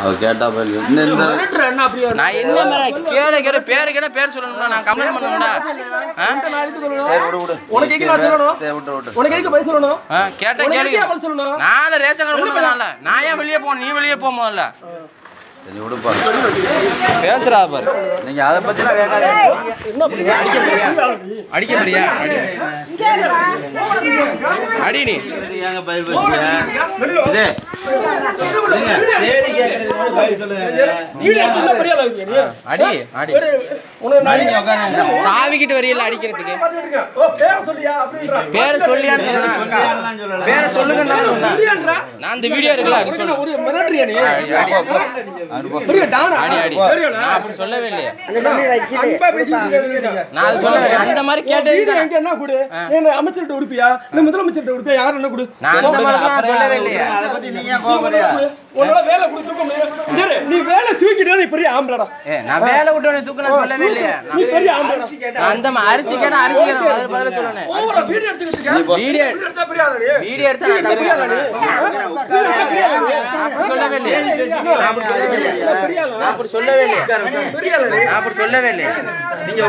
அவ கேட்டா நான் என்ன மாதிரி கேட பேர் சொல்லணும்னா நான் கம்ப்ளைண்ட் பண்ணணும்டா. கேட்ட கேள்வி நான் ரேஷன் கார்டு கொடுப்பேன். நான் ஏன் வெளியே போகணும்? நீ வெளியே போக முதல்ல பேசுறா பாரு. நீங்க அதை பத்தி அடிக்க முடியா? அடி நீ சாவிக்கிட்டு வரையில அடிக்கிறதுக்கு பேர சொல்லியா? பேர சொல்லுங்க. நான் இந்த வீடியோ இருக்குல்ல சொல்லவே இல்லையா? நான் சொல்லவே அந்த மாதிரி கேட்டது என்ன கொடு அமைச்சர்கிட்ட உடுப்பியா இல்ல முதலமைச்சர்கிட்ட உடுப்பியா? யார் என்ன கொடு? நான் சொல்லவே இல்லையா? அதை பத்தி நீங்க வேலை கொடுத்து நீ வேலை தூக்கிட்டு பெரிய ஆம்பளடா. நான் வேலை விட்டு தூக்கின சொல்லவே இல்லையா? நீ பெரிய ஆம்பளடா. அந்த அரிசி கேட்டா அரிசி கேட்டா பதில் சொல்லணும். வீடியோ எடுத்தா சொல்லவே இல்லையா? நான் அப்படி சொல்லவே இல்லையா? நீங்க